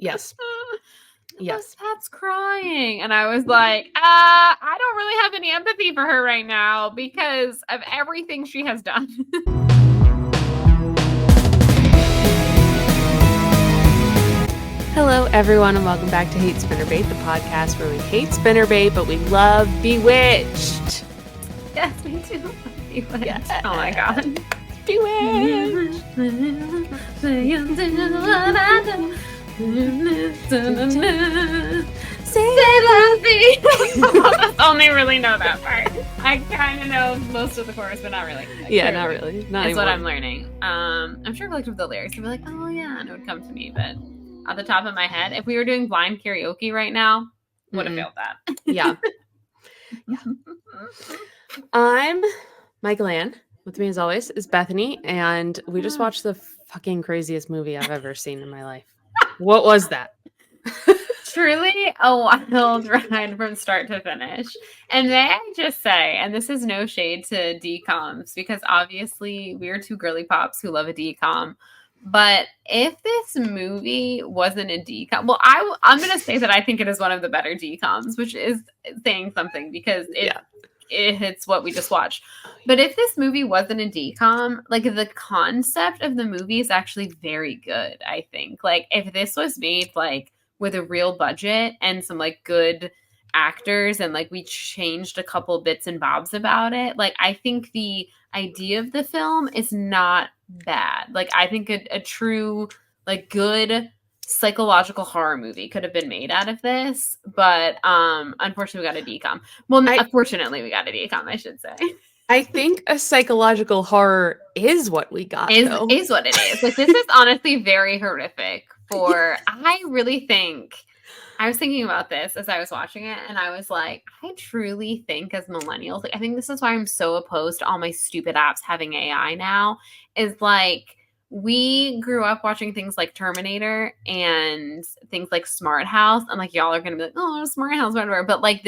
Yes. Yes. Pat's crying. And I was like, I don't really have any empathy for her right now because of everything she has done. Hello, everyone, and welcome back to Hate Spinnerbait, the podcast where we hate spinnerbait, but we love Bewitched. Yes, me too. Bewitched. Yes. Oh my god. Bewitched. I only really know that part. I kind of know most of the chorus, but not really. Yeah, not really. Not That's anymore. what I'm learning. I'm sure if I looked up the lyrics, I'd be like, oh yeah, and it would come to me. But at the top of my head, if we were doing blind karaoke right now, would have failed that. Yeah. I'm Michael Ann. With me, as always, is Bethany, and we just watched the fucking craziest movie I've ever seen in my life. What was that? Truly a wild ride from start to finish. And may I just say, and this is no shade to Dcoms, because obviously we're two girly pops who love a Dcom. But if this movie wasn't a Dcom, well, I'm going to say that I think it is one of the better Dcoms, which is saying something because it hits what we just watched. But if this movie wasn't a Dcom, like the concept of the movie is actually very good, I think. Like if this was made like with a real budget and some like good actors and like we changed a couple bits and bobs about it, like I think the idea of the film is not bad. Like I think a true like good psychological horror movie could have been made out of this, but unfortunately we got a Dcom. Well, unfortunately we got a Dcom, I should say. I think a psychological horror is what we got. Is what it is. Like this is honestly very horrific. I really think I was thinking about this as I was watching it, and I was like, I truly think as millennials, like I think this is why I'm so opposed to all my stupid apps having AI now, is like we grew up watching things like Terminator and things like Smart House, and like y'all are gonna be like, oh, Smart House, whatever. But like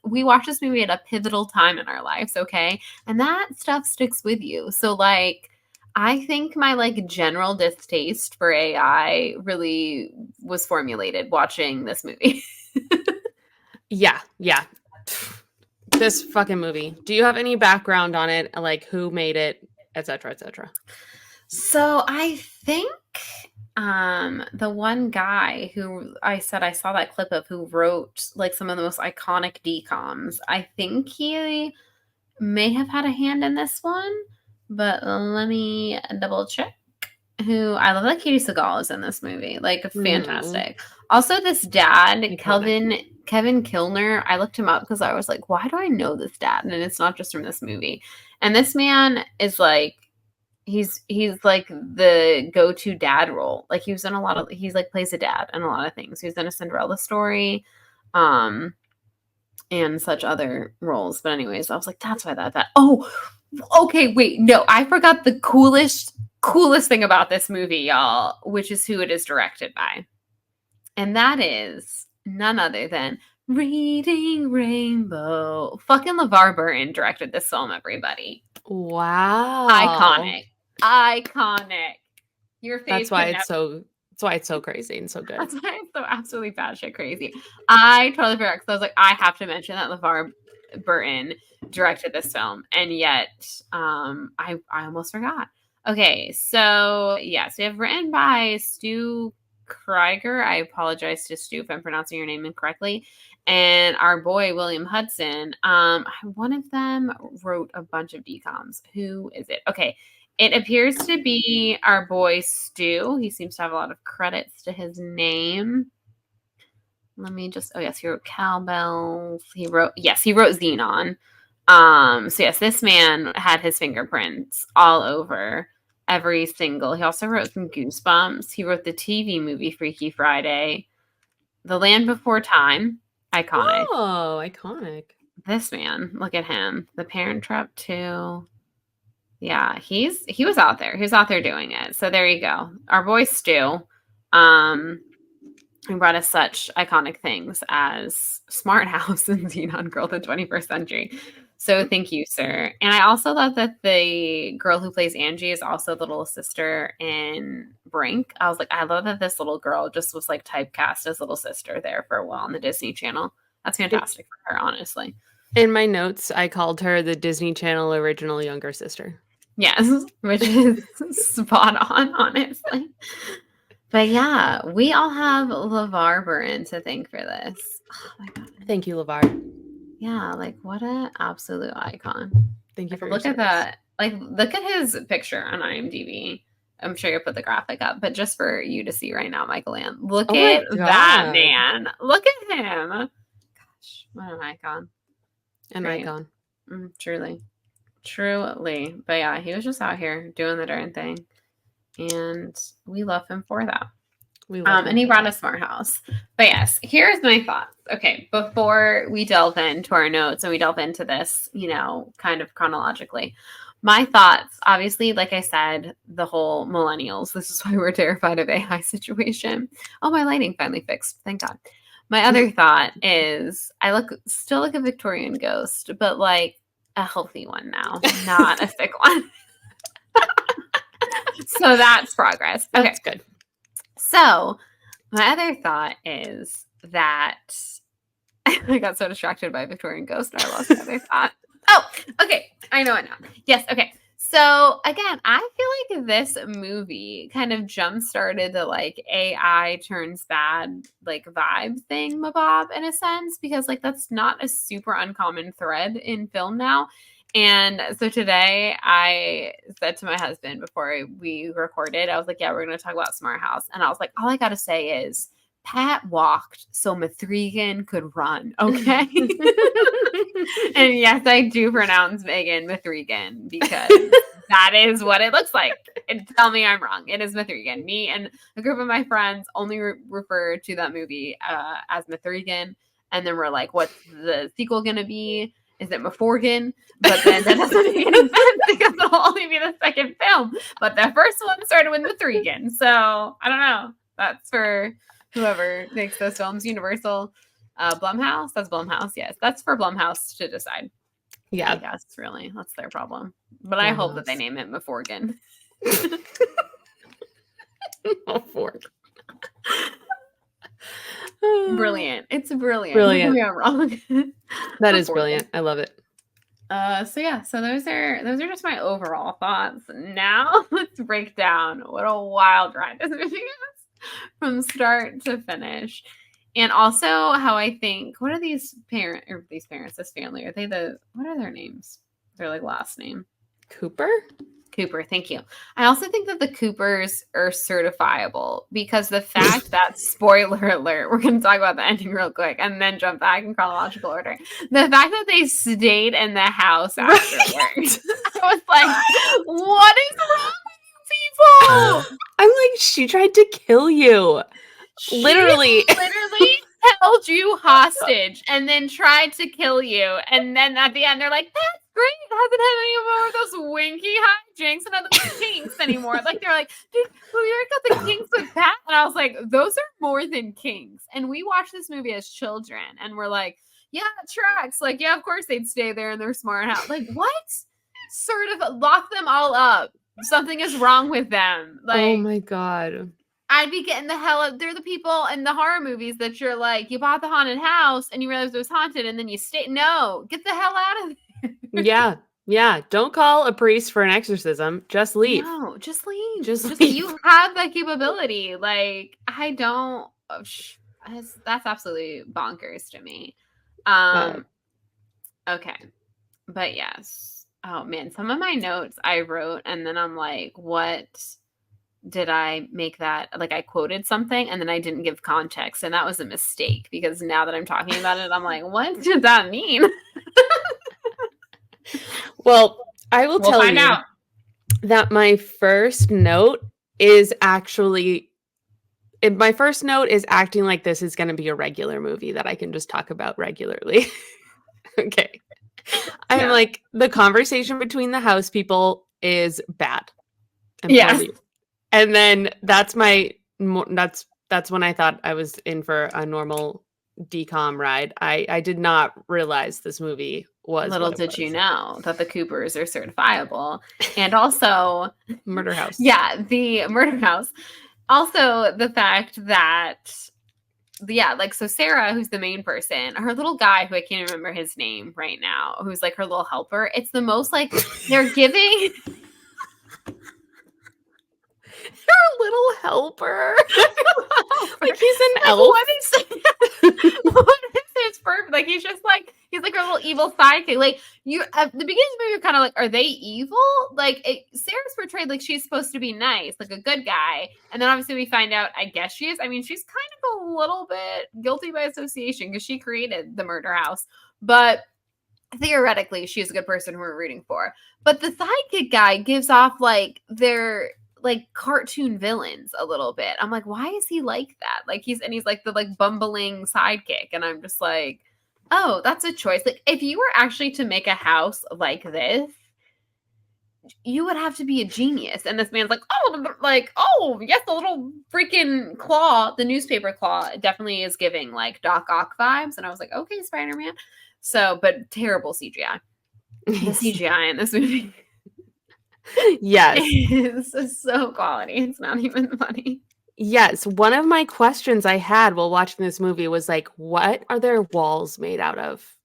we watched this movie at a pivotal time in our lives, okay? And that stuff sticks with you. So like I think my like general distaste for AI really was formulated watching this movie. Yeah. This fucking movie. Do you have any background on it? Like who made it, etc., etc.? So I think the one guy who I said I saw that clip of who wrote like some of the most iconic Dcoms, I think he may have had a hand in this one. But let me double check. Who I love that Katie Seagal is in this movie. Like fantastic. Also, this dad, Kevin Kilner, I looked him up because I was like, why do I know this dad? And it's not just from this movie. And this man is like he's like the go-to dad role. Like he's like plays a dad in a lot of things. He was in A Cinderella Story, and such other roles. But anyways, I was like, that's why that. Oh, okay, wait, no, I forgot the coolest thing about this movie, y'all, which is who it is directed by. And that is none other than Reading Rainbow. Fucking LeVar Burton directed this film, everybody. Wow. Iconic. Your favorite. That's why it's so crazy and so good. That's why it's so absolutely batshit crazy. I totally forgot because I was like, I have to mention that LeVar Burton directed this film, and yet I almost forgot. Okay, so yes, we have written by Stu Krieger. I apologize to Stu if I'm pronouncing your name incorrectly. And our boy William Hudson. One of them wrote a bunch of Dcoms. Who is it? Okay, it appears to be our boy Stu. He seems to have a lot of credits to his name. Let me just, oh yes, he wrote Cowbells. He wrote Xenon. So yes, this man had his fingerprints all over every single. He also wrote some Goosebumps. He wrote the TV movie Freaky Friday, The Land Before Time, iconic. Oh, iconic. This man, look at him. The Parent Trap 2. Yeah, he was out there. He was out there doing it. So there you go. Our boy Stu. He brought us such iconic things as Smart House and Xenon Girl of the 21st Century. So thank you, sir. And I also love that the girl who plays Angie is also the little sister in Brink. I was like, I love that this little girl just was like typecast as little sister there for a while on the Disney Channel. That's fantastic for her, honestly. In my notes, I called her the Disney Channel original younger sister. Yes, which is spot on, honestly. But yeah, we all have LeVar Burton to thank for this. Oh my god. Thank you, LeVar. Yeah, like what an absolute icon. Thank you Like for look your at service. that. Like look at his picture on IMDb. I'm sure you'll put the graphic up, but just for you to see right now, Michael Ann. Look Oh my at that god. man. Look at him. Gosh, what an icon. An Great. icon. Truly. Truly. But yeah, he was just out here doing the darn thing. And we love him for that. We love him And he for brought that. a smart house. But yes, here's my thoughts. Okay, before we delve into our notes and we delve into this, kind of chronologically, my thoughts, obviously, like I said, the whole millennials. This is why we're terrified of AI situation. Oh, my lighting finally fixed. Thank God. My other thought is I still like a Victorian ghost, but like a healthy one now, not a sick one. So that's progress. Okay. That's good. So, my other thought is that I got so distracted by Victorian Ghost and I lost my other thought. Oh, okay. I know it now. Yes, okay. So, again, I feel like this movie kind of jump-started the like AI turns bad like vibe thing, mabob, in a sense, because like that's not a super uncommon thread in film now. And so today I said to my husband before we recorded, I was like, yeah, we're going to talk about Smart House. And I was like, all I got to say is Pat walked so Mathregan could run. Okay. And yes, I do pronounce Megan Mathregan because that is what it looks like. And tell me I'm wrong. It is Mathregan. Me and a group of my friends only refer to that movie as Mathregan. And then we're like, what's the sequel going to be? Is it Maforgan? But then that doesn't make any sense because it'll only be the second film. But the first one started with Mathregan. So I don't know. That's for whoever makes those films. Universal, Blumhouse. That's Blumhouse. Yes, that's for Blumhouse to decide. Yeah. I guess really that's their problem. But I hope that they name it Maforgan. Maforgan. Brilliant. It's brilliant. Brilliant. Maybe I'm wrong. That is brilliant. I love it. So yeah, so those are just my overall thoughts. Now let's break down what a wild ride this movie is from start to finish. And also how I think, what are this family, what are their names? Their like last name? Cooper, thank you. I also think that the Coopers are certifiable because the fact that, spoiler alert, we're going to talk about the ending real quick and then jump back in chronological order. The fact that they stayed in the house afterwards. I was like, what is wrong with you people? I'm like, she tried to kill you. Literally held you hostage and then tried to kill you. And then at the end, they're like, that's great. Hasn't had any more of those winky hijinks and other kinks anymore. Like, they're like, dude, we already got the kinks with Pat. And I was like, those are more than kinks. And we watched this movie as children and we're like, yeah, it tracks. Like, yeah, of course they'd stay there in their smart house. Like, what? Sort of lock them all up. Something is wrong with them. Like, oh my God. I'd be getting the hell out. They're the people in the horror movies that you're like, you bought the haunted house and you realized it was haunted and then you stay. No, get the hell out of there. Yeah. Yeah. Don't call a priest for an exorcism. Just leave. No, just leave. Just leave. You have that capability. Like, I don't. That's absolutely bonkers to me. Okay. But yes. Oh, man. Some of my notes I wrote and then I'm like, what? Did I make that, like I quoted something and then I didn't give context and that was a mistake because now that I'm talking about it, I'm like, what did that mean? Well, I will tell you that my first note is acting like this is going to be a regular movie that I can just talk about regularly. Okay. I'm like, the conversation between the house people is bad. Yes. And then that's when I thought I was in for a normal Dcom ride. I did not realize this movie was Little what it did you was. know that the Coopers are certifiable. And also, Murder House. yeah, the murder house. Also, the fact that, yeah, like, so Sarah, who's the main person, her little guy, who I can't remember his name right now, who's like her little helper, it's the most like they're giving Her little helper. Like he's an like, elf. what is his purpose? Like, he's like a little evil sidekick. Like, you at the beginning of the movie, you're kind of like, are they evil? Like, Sarah's portrayed like she's supposed to be nice, like a good guy, and then obviously we find out, I guess she is. I mean, she's kind of a little bit guilty by association because she created the murder house, but theoretically she's a good person who we're rooting for. But the sidekick guy gives off like they're like cartoon villains a little bit. I'm like, why is he like that? Like he's like the like bumbling sidekick, and I'm just like, oh, that's a choice. Like, if you were actually to make a house like this, you would have to be a genius. And this man's like, oh, yes, the little freaking claw, the newspaper claw, definitely is giving like Doc Ock vibes. And I was like, okay, Spider-Man. So, but terrible CGI. The CGI in this movie Yes. is so quality. It's not even funny. Yes. One of my questions I had while watching this movie was like, what are their walls made out of?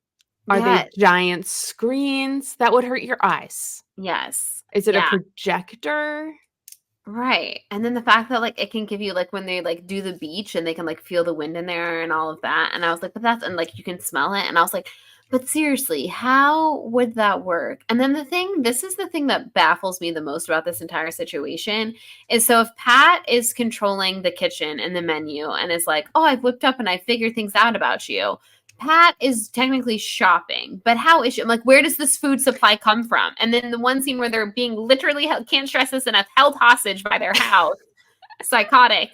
Are they Yes. giant screens that would hurt your eyes? Yes. Is it a Yeah. projector? Right. And then the fact that like it can give you like when they like do the beach and they can like feel the wind in there and all of that. And I was like, but that's, and like you can smell it. And I was like, but seriously, how would that work? And then this is the thing that baffles me the most about this entire situation is, so if Pat is controlling the kitchen and the menu and is like, oh, I've whipped up and I figured things out about you. Pat is technically shopping, but how is she? I'm like, where does this food supply come from? And then the one scene where they're being literally, can't stress this enough, held hostage by their house, psychotic.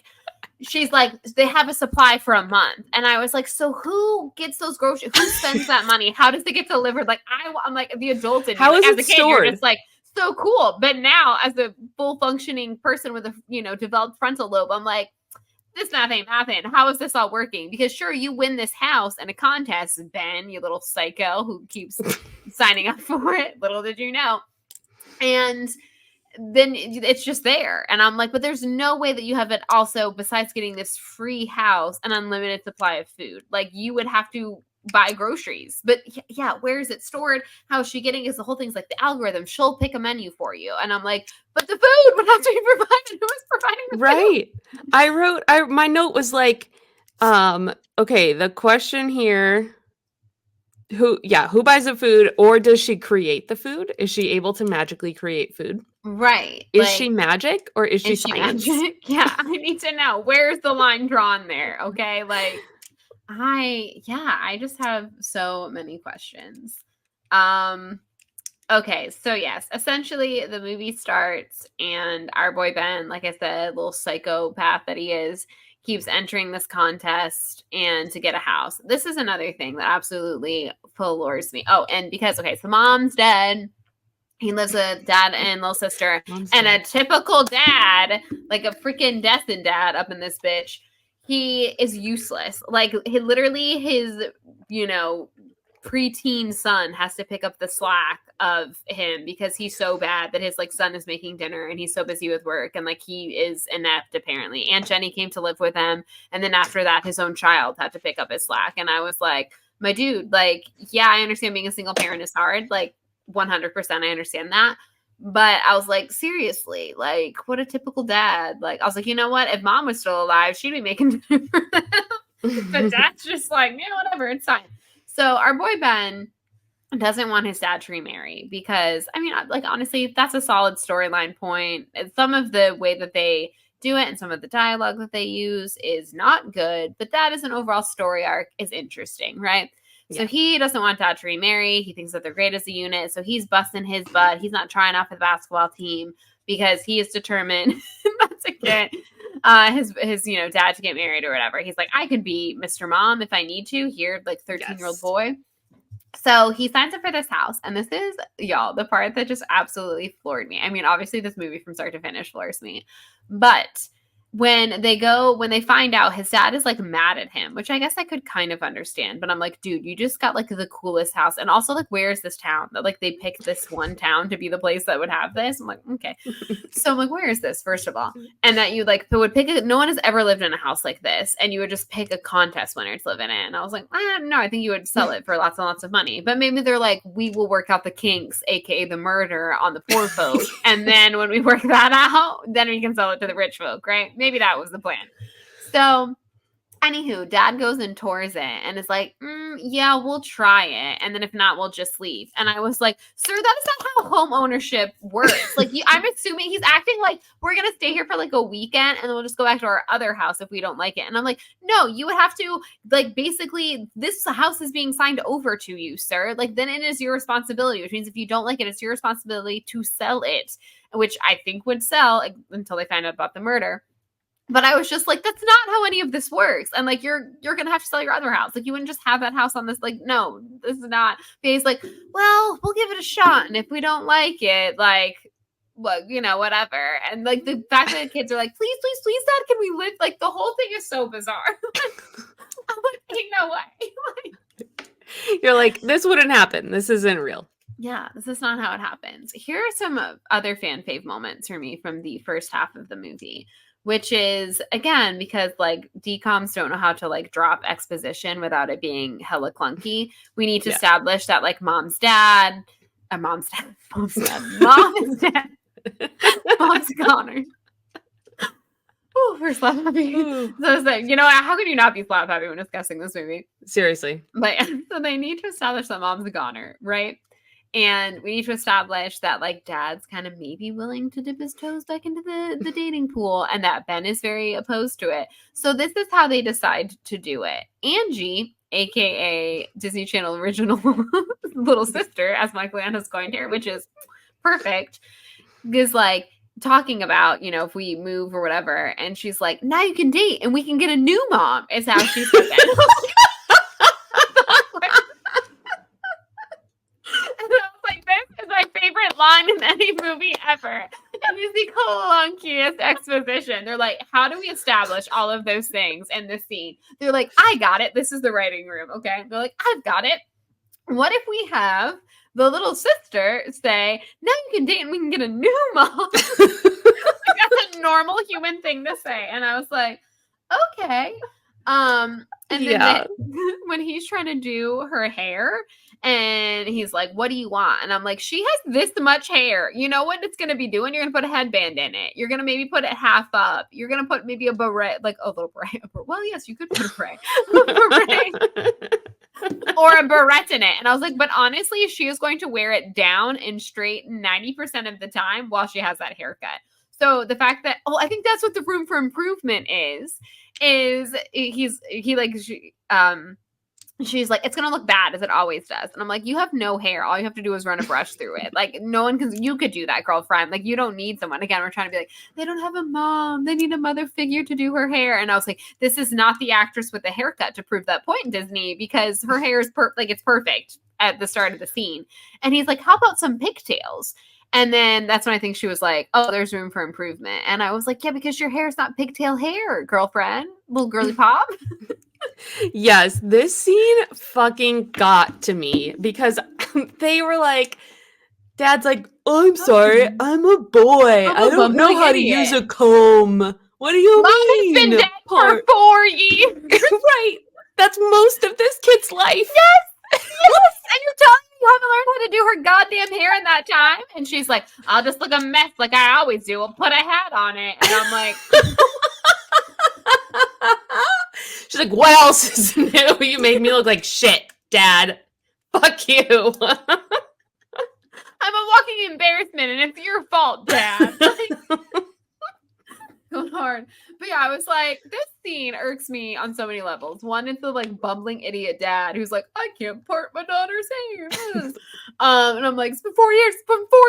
She's like, they have a supply for a month. And I was like, so who gets those groceries? Who spends that money? How does it get delivered? Like, I'm like, the adult in me, How like, is as it a kid, stored? you're just like, so cool. But now, as a full functioning person with a, developed frontal lobe, I'm like, this math ain't mathin'. How is this all working? Because sure, you win this house in a contest, Ben, you little psycho who keeps signing up for it. Little did you know. And then it's just there. And I'm like, but there's no way that you have it also, besides getting this free house, an unlimited supply of food. Like, you would have to buy groceries. But yeah, where is it stored? How is she getting it? The whole thing's like the algorithm. She'll pick a menu for you. And I'm like, but the food would have to be provided. Who is providing the food? Right. My note was like, okay, the question here, who buys the food, or does she create the food? Is she able to magically create food? Right. Is she magic or is she Is she science? magic? Yeah, I need to know. Where's the line drawn there? Okay. Like, I just have so many questions. Okay, so yes, essentially the movie starts and our boy Ben, like I said, little psychopath that he is, keeps entering this contest and to get a house. This is another thing that absolutely floors me. Oh, and because, okay, so mom's dead. He lives with dad and little sister. Mom's and dead. A typical dad, like a freaking destined dad up in this bitch, he is useless. Like, he literally, his, preteen son has to pick up the slack of him because he's so bad that his like son is making dinner and he's so busy with work, and like he is inept apparently. Aunt Jenny came to live with him, and then after that his own child had to pick up his slack. And I was like, my dude, like, yeah, I understand being a single parent is hard, like 100% I understand that, but I was like, seriously, like, what a typical dad. Like, I was like, you know what, if mom was still alive, she'd be making dinner for them. But dad's just like, yeah, whatever, it's fine. So our boy Ben doesn't want his dad to remarry because, I mean, like, honestly, that's a solid storyline point. And some of the way that they do it and some of the dialogue that they use is not good, but that as an overall story arc is interesting, right? Yeah. So he doesn't want dad to remarry. He thinks that they're great as a unit. So he's busting his butt. He's not trying out for the basketball team because he is determined not to get his dad to get married or whatever. He's like, I could be Mr. Mom if I need to. Here, like 13-year-old boy. So he signs up for this house. And this is, y'all, the part that just absolutely floored me. I mean, obviously this movie from start to finish floors me. But when they find out his dad is like mad at him, which I guess I could kind of understand, but I'm like, dude, you just got like the coolest house. And also like, where is this town that like they picked this one town to be the place that would have this? I'm like, okay. So I'm like, where is this, first of all? And that you like would pick no one has ever lived in a house like this, and you would just pick a contest winner to live in it. And I was like, no, I think you would sell it for lots and lots of money. But maybe they're like, we will work out the kinks, aka the murder, on the poor folk. And then when we work that out, then we can sell it to the rich folk, right? Maybe that was the plan. So anywho, dad goes and tours it and is like, yeah, we'll try it. And then if not, we'll just leave. And I was like, sir, that is not how home ownership works. Like, I'm assuming he's acting like we're going to stay here for like a weekend and then we'll just go back to our other house if we don't like it. And I'm like, no, you would have to like, basically this house is being signed over to you, sir. Like, then it is your responsibility, which means if you don't like it, it's your responsibility to sell it, which I think would sell until they find out about the murder. But I was just like, that's not how any of this works. And like, you're going to have to sell your other house. Like, you wouldn't just have that house on this. Like, no, this is not. But he's like, well, we'll give it a shot. And if we don't like it, like, well, you know, whatever. And like the fact that the kids are like, please, please, please, dad, can we live? Like, the whole thing is so bizarre. I'm like, ain't no way. You're like, this wouldn't happen. This isn't real. Yeah, this is not how it happens. Here are some other fan fave moments for me from the first half of the movie. Which is, again, because, like, DComs don't know how to, like, drop exposition without it being hella clunky. We need to establish that, like, mom's dad, mom's dad, mom is dead, mom's Connor. Ooh, we're slap happy. So it's like, you know, how could you not be slap happy when discussing this movie? Seriously. But so they need to establish that mom's a goner, right? And we need to establish that, like, dad's kind of maybe willing to dip his toes back into the dating pool, and that Ben is very opposed to it. So this is how they decide to do it. Angie, a.k.a. Disney Channel original little sister, as Michael Anna's coined here, which is perfect, is, like, talking about, you know, if we move or whatever. And she's like, now you can date, and we can get a new mom, is how she said that. Favorite line in any movie ever. And it's the clunkiest exposition. They're like, how do we establish all of those things in this scene? They're like, I got it. This is the writing room. Okay. They're like, I've got it. What if we have the little sister say, now you can date and we can get a new mom? Like, that's a normal human thing to say. And I was like, okay. And then when he's trying to do her hair, and he's like, what do you want? And I'm like, she has this much hair. You know what it's going to be doing? You're going to put a headband in it. You're going to maybe put it half up. You're going to put maybe a beret, like a little beret. Well, yes, you could put a beret. Or a beret in it. And I was like, but honestly, she is going to wear it down and straight 90% of the time while she has that haircut. So the fact that, I think that's what the room for improvement is she's like, it's going to look bad as it always does. And I'm like, you have no hair. All you have to do is run a brush through it. Like, no one can, you could do that, girlfriend. Like, you don't need someone. Again, we're trying to be like, they don't have a mom. They need a mother figure to do her hair. And I was like, this is not the actress with the haircut to prove that point, Disney, because her hair is it's perfect at the start of the scene. And he's like, how about some pigtails? And then that's when I think she was like, oh, there's room for improvement. And I was like, yeah, because your hair is not pigtail hair, girlfriend. Little girly pop. Yes, this scene fucking got to me because they were like, Dad's like, oh, I'm sorry, I'm a boy. I don't know how to use a comb. What do you mean? Mom's been dead for 4 years. Right. That's most of this kid's life. Yes. Yes. And you're telling me you haven't learned how to do her goddamn hair in that time? And she's like, I'll just look a mess like I always do. I'll put a hat on it. And I'm like... She's like, what else is new? You made me look like shit, Dad. Fuck you. I'm a walking embarrassment, and it's your fault, Dad. Going hard. But yeah, I was like, this scene irks me on so many levels. One, it's the like bumbling idiot dad who's like, I can't part my daughter's hair. And I'm like, it's been 4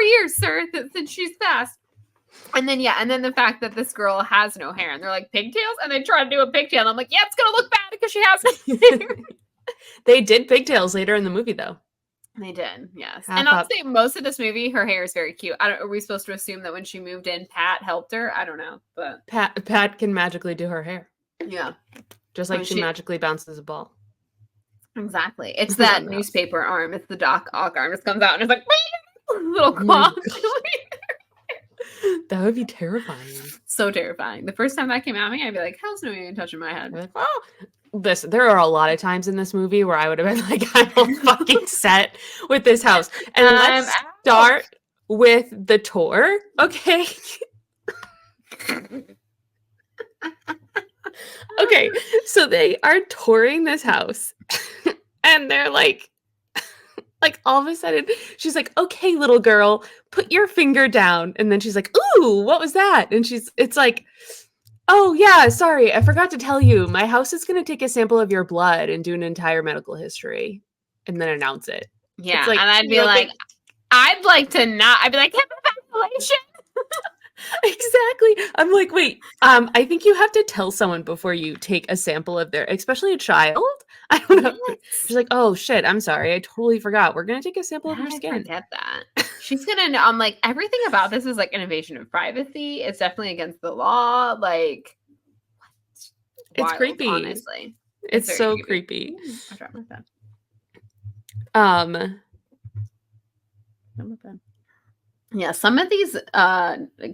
years, sir, since she's passed. And then, and then the fact that this girl has no hair, and they're like, pigtails? And they try to do a pigtail, and I'm like, yeah, it's going to look bad because she has no hair. They did pigtails later in the movie, though. They did, yes. Half And up. honestly, most of this movie, her hair is very cute. Are we supposed to assume that when she moved in, Pat helped her? I don't know, but Pat can magically do her hair. Yeah. Just like she magically bounces a ball. Exactly. It's that newspaper arm. It's the Doc Ock arm. Just comes out and it's like little claw. That would be terrifying. So terrifying. The first time that came at me, I'd be like, hell's no one touching my head. Like, oh. Listen, there are a lot of times in this movie where I would have been like, I'm all fucking set with this house. And let's start with the tour, okay? Okay, so they are touring this house. And they're like all of a sudden, she's like, okay, little girl, put your finger down. And then she's like, ooh, what was that? And it's like, oh, yeah, sorry, I forgot to tell you. My house is going to take a sample of your blood and do an entire medical history and then announce it. Yeah, like, and I'd be like, I'd like to not. I'd be like, ventilation. Exactly. I'm like, wait, I think you have to tell someone before you take a sample of their, especially a child. I don't know. Yes. She's like, oh, shit, I'm sorry. I totally forgot. We're going to take a sample of your skin. I forget that. She's going to know. I'm like, everything about this is like an invasion of privacy. It's definitely against the law. Like, it's wild, creepy. Honestly. It's so creepy. I dropped my pen. Yeah, some of these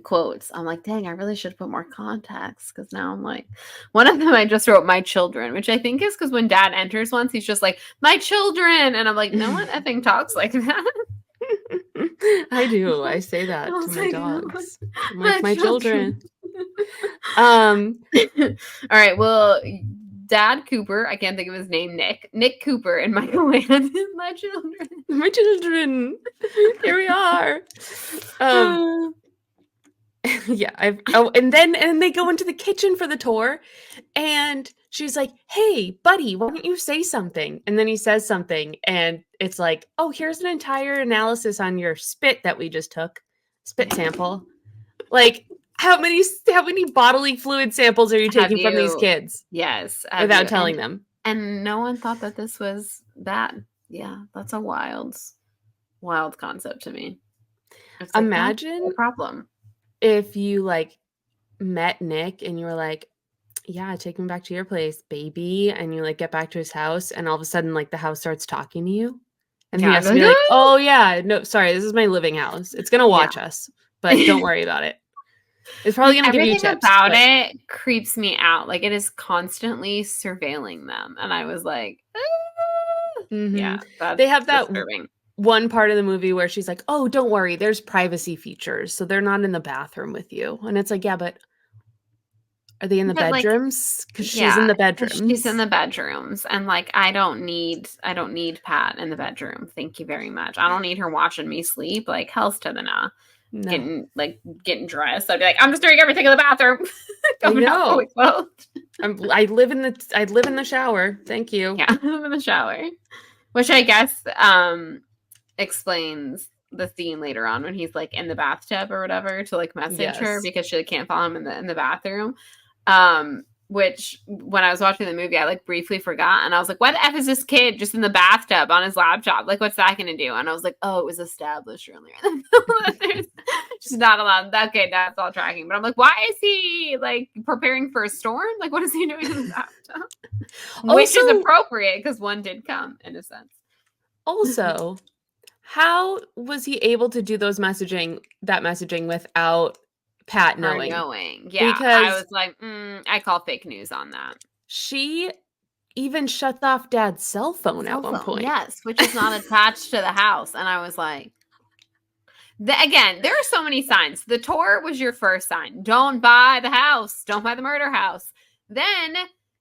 quotes, I'm like, dang, I really should put more context because now I'm like, one of them I just wrote my children, which I think is because when Dad enters once, he's just like, my children. And I'm like, no one effing talks like that. I do. I say that to my dogs. I'm like, my children. All right, well, Dad Cooper, I can't think of his name, Nick Cooper and Michael Landon, my children. My children. Here we are. Yeah, and then they go into the kitchen for the tour and she's like, hey, buddy, why don't you say something? And then he says something and it's like, oh, here's an entire analysis on your spit that we just took. Spit sample. Like, how many bodily fluid samples are you taking from these kids? Yes. Without telling them. And no one thought that this was bad. Yeah, that's a wild concept to me. It's like, imagine no problem. If you like met Nick and you were like, yeah, take him back to your place, baby. And you like get back to his house and all of a sudden like the house starts talking to you. And he has to be like, oh yeah, no, sorry, this is my living house. It's going to watch us, but don't worry about it. It's probably going to give you tips. Everything about it creeps me out. Like it is constantly surveilling them. And I was like, yeah, they have that one part of the movie where she's like, oh, don't worry, there's privacy features. So they're not in the bathroom with you. And it's like, yeah, but are they in the bedrooms? Because she's in the bedrooms. She's in the bedrooms. And like, I don't need Pat in the bedroom. Thank you very much. I don't need her watching me sleep. Like, hell's to the nah. No. Getting dressed. I'd be like, I'm just doing everything in the bathroom. I know. I live in the shower. Thank you. Yeah, I live in the shower. Which I guess explains the scene later on when he's like in the bathtub or whatever to like message her because she can't follow him in the bathroom. Which when I was watching the movie, I like briefly forgot. And I was like, why the F is this kid just in the bathtub on his laptop? Like, what's that going to do? And I was like, oh, it was established earlier. She's not allowed. Okay, that's all tracking. But I'm like, why is he like preparing for a storm? Like, what is he doing in the bathtub? Which is appropriate because one did come in a sense. Also, how was he able to do that messaging without Pat knowing? Yeah, because I was like, I call fake news on that. She even shuts off Dad's cell phone at one point. Yes, which is not attached to the house. And I was like, again, there are so many signs. The tour was your first sign. Don't buy the house. Don't buy the murder house. Then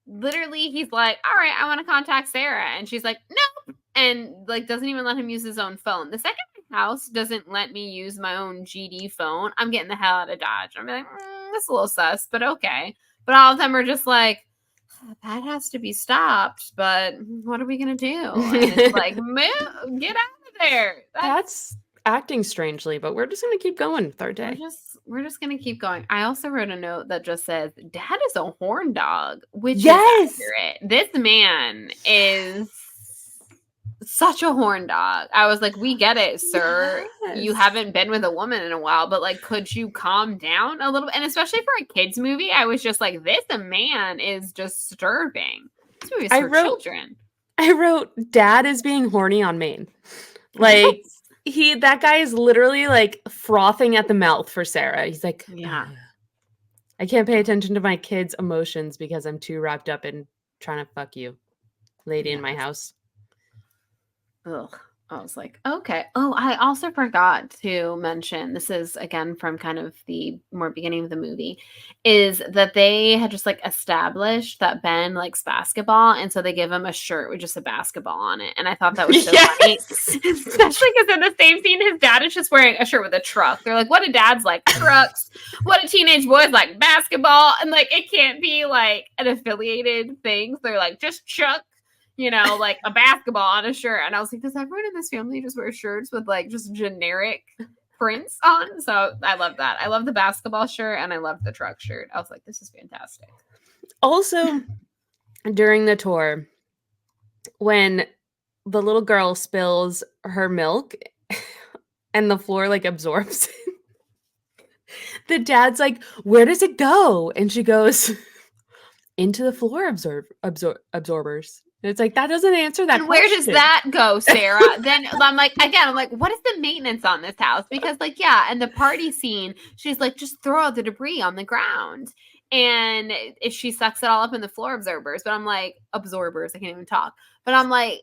literally he's like, all right, I want to contact Sarah. And she's like, no. And like doesn't even let him use his own phone. The second house doesn't let me use my own GD phone. I'm getting the hell out of Dodge. I'm like, that's a little sus, but okay. But all of them are just like, that has to be stopped, but what are we going to do? And it's like, get out of there. That's acting strangely, but we're just going to keep going third day. We're just going to keep going. I also wrote a note that just says, Dad is a horn dog, which is accurate. This man is such a horn dog. I was like, we get it, sir. You Yes. haven't been with a woman in a while, but like, could you calm down a little bit? And especially for a kids movie, I was just like, this man is disturbing. This movie is for children. I wrote, Dad is being horny on Maine. Like, that guy is literally like frothing at the mouth for Sarah. He's like, yeah. I can't pay attention to my kids' emotions because I'm too wrapped up in trying to fuck you, lady in my house. Ugh. I was like, okay. Oh, I also forgot to mention, this is again from kind of the more beginning of the movie, is that they had just like established that Ben likes basketball. And so they give him a shirt with just a basketball on it. And I thought that was so funny. Especially because in the same scene, his dad is just wearing a shirt with a truck. They're like, what do dads like? Trucks. What do teenage boys like? Basketball. And like, it can't be like an affiliated thing. So they're like, just Chuck. You know, like a basketball on a shirt. And I was like, does everyone in this family just wear shirts with like just generic prints on? So I love that. I love the basketball shirt and I love the truck shirt. I was like, this is fantastic. Also, during the tour, when the little girl spills her milk and the floor like absorbs it, the dad's like, where does it go? And she goes, into the floor absorbers. And it's like, that doesn't answer that and question. Where does that go, Sarah? Then I'm like, what is the maintenance on this house? Because like, yeah, and the party scene, she's like, just throw out the debris on the ground. And if she sucks it all up in the floor absorbers, but I'm like, absorbers, I can't even talk. But I'm like,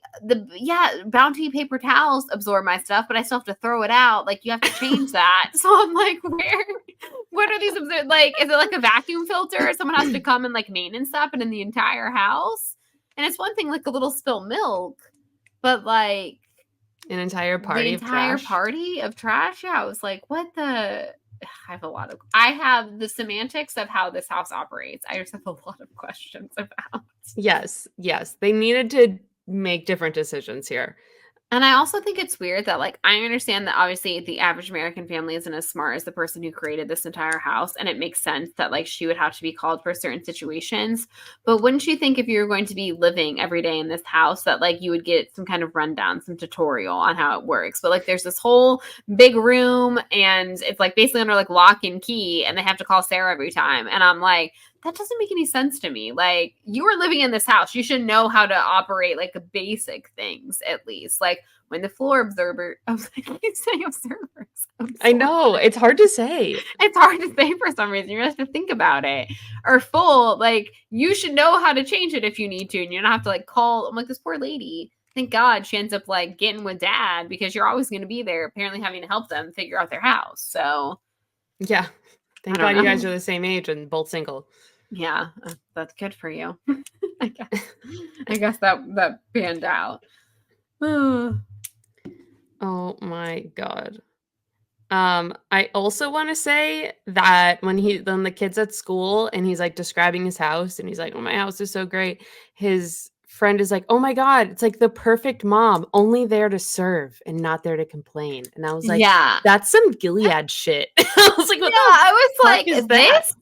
Bounty paper towels absorb my stuff, but I still have to throw it out. Like, you have to change that. So I'm like, what are these? Like, is it like a vacuum filter? Someone has to come and like maintenance stuff and in the entire house? And it's one thing, like a little spilled milk, but like an entire party of trash. Yeah, I was like, what the? I have the semantics of how this house operates. I just have a lot of questions about. Yes. They needed to make different decisions here. And I also think it's weird that, like, I understand that obviously the average American family isn't as smart as the person who created this entire house. And it makes sense that, like, she would have to be called for certain situations. But wouldn't you think if you were going to be living every day in this house that, like, you would get some kind of rundown, some tutorial on how it works? But, like, there's this whole big room and it's, like, basically under, like, lock and key. And they have to call Sarah every time. And I'm like, that doesn't make any sense to me. Like, you are living in this house. You should know how to operate like the basic things at least. Like when the floor absorber, I was like, you saying observers. I know. It's hard to say. It's hard to say for some reason. You have to think about it. Or full, like you should know how to change it if you need to. And you don't have to like call. I'm like, this poor lady. Thank God she ends up like getting with dad because you're always going to be there, apparently having to help them figure out their house. So yeah. Thank God you guys are the same age and both single. Yeah, that's good for you. I guess that panned out. Oh my God. I also want to say that when the kid's at school and he's like describing his house and he's like, oh, my house is so great. His friend is like, oh my God, it's like the perfect mom, only there to serve and not there to complain. And I was like, yeah, that's some Gilead shit. I was like, I was like, this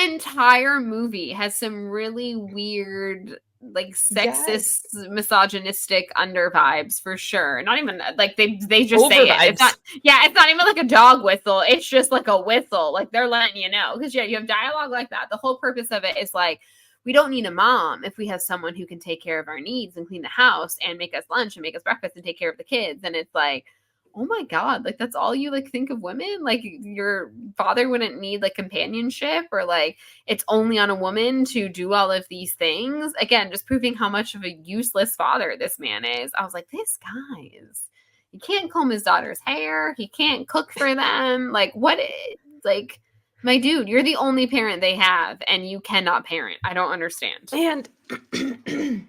entire movie has some really weird, like sexist, misogynistic under vibes for sure. Not even like they just over say vibes. It's not even like a dog whistle. It's just like a whistle. Like they're letting you know. Because you have dialogue like that. The whole purpose of it is like, we don't need a mom if we have someone who can take care of our needs and clean the house and make us lunch and make us breakfast and take care of the kids. And it's like, oh my God, like that's all you like think of women? Like your father wouldn't need like companionship or like it's only on a woman to do all of these things. Again, just proving how much of a useless father this man is. I was like, this guy is, he can't comb his daughter's hair. He can't cook for them. Like what is, like, my dude, you're the only parent they have and you cannot parent. I don't understand. And the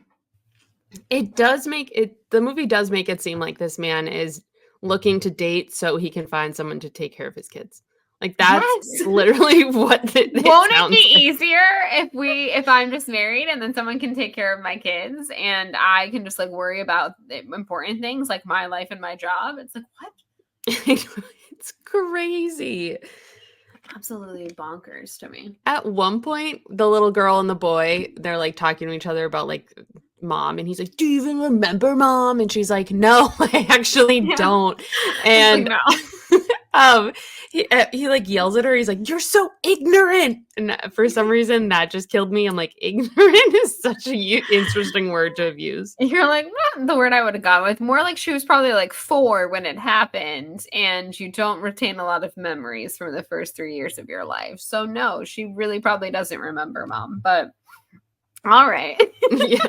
movie does make it seem like this man is looking to date so he can find someone to take care of his kids. Like that's literally what won't it be easier if I'm just married and then someone can take care of my kids and I can just like worry about important things like my life and my job? It's like, what? It's crazy. Absolutely bonkers to me. At one point, the little girl and the boy, they're like talking to each other about like mom, and he's like, do you even remember, Mom? And she's like, no, I actually don't. And no. he like yells at her. He's like, you're so ignorant. And for some reason that just killed me. I'm like, ignorant is such a interesting word to have used. You're like, not the word I would have gone with. More like she was probably like 4 when it happened, and you don't retain a lot of memories from the first 3 years of your life. So no, she really probably doesn't remember, Mom. But all right. Yeah.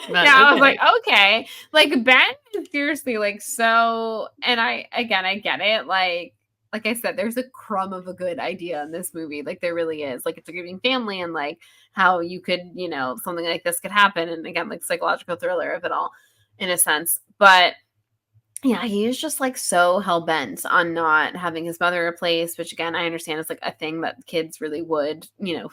I was like, okay. Like Ben is seriously like so, and I get it. Like I said, there's a crumb of a good idea in this movie. Like there really is. Like it's a grieving family and like how you could, something like this could happen. And again, like psychological thriller of it all in a sense. But yeah, he is just like so hell bent on not having his mother replaced, which again, I understand is like a thing that kids really would,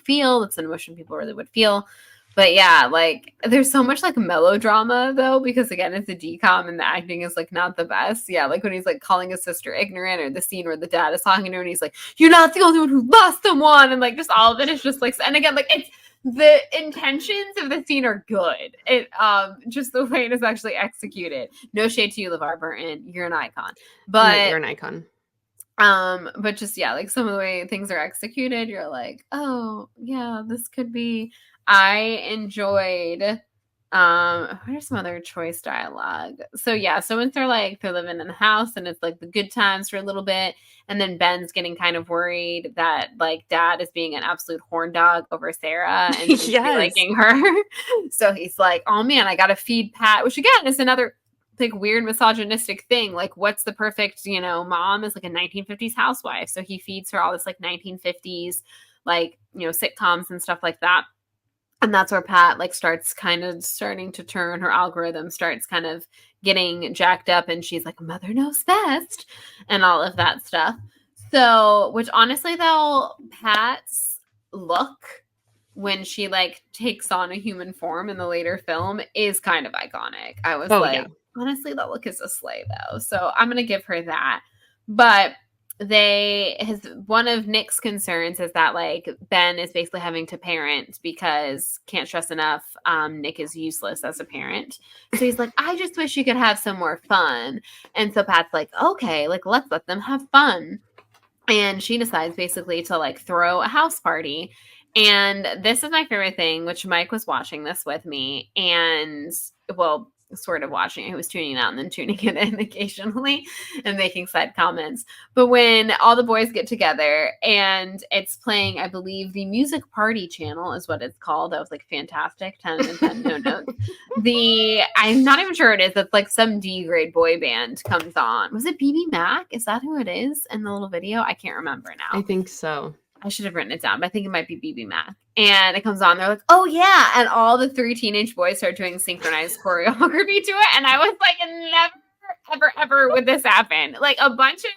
feel. It's an emotion people really would feel. But yeah, like there's so much like melodrama though, because again, it's a Dcom and the acting is like not the best. Yeah, like when he's like calling his sister ignorant, or the scene where the dad is talking to her and he's like, you're not the only one who lost someone, and like just all of it is just like, and again, like it's the intentions of the scene are good. It just the way it is actually executed. No shade to you, LeVar Burton. You're an icon. But yeah, you're an icon. But just yeah, like some of the way things are executed, you're like, oh yeah, this could be. I enjoyed what are some other choice dialogue? So yeah, so once they're living in the house and it's like the good times for a little bit, and then Ben's getting kind of worried that like dad is being an absolute horn dog over Sarah and seems to be liking her. So he's like, oh man, I gotta feed Pat, which again is another like weird misogynistic thing. Like what's the perfect, mom is like a 1950s housewife. So he feeds her all this like 1950s like, sitcoms and stuff like that. And that's where Pat like starting to turn, her algorithm starts kind of getting jacked up, and she's like, mother knows best and all of that stuff. So, which honestly though, Pat's look when she like takes on a human form in the later film is kind of iconic. I was honestly, that look is a slay though. So I'm going to give her that. But one of Nick's concerns is that like Ben is basically having to parent because can't stress enough, Nick is useless as a parent. So he's like, I just wish you could have some more fun. And so Pat's like, okay, like let's let them have fun. And she decides basically to like throw a house party. And this is my favorite thing, which Mike was watching this with me, and well, sort of watching it. He was tuning out and then tuning it in occasionally and making side comments. But when all the boys get together and it's playing, I believe the Music Party channel is what it's called. That was like fantastic. 10 and 10 no notes. I'm not even sure it is. It's like some D grade boy band comes on. Was it BB Mac? Is that who it is in the little video? I can't remember now. I think so. I should have written it down, but I think it might be BB Mac. And it comes on, they're like, oh yeah. And all the 3 teenage boys start doing synchronized choreography to it. And I was like, never, ever would this happen. Like a bunch of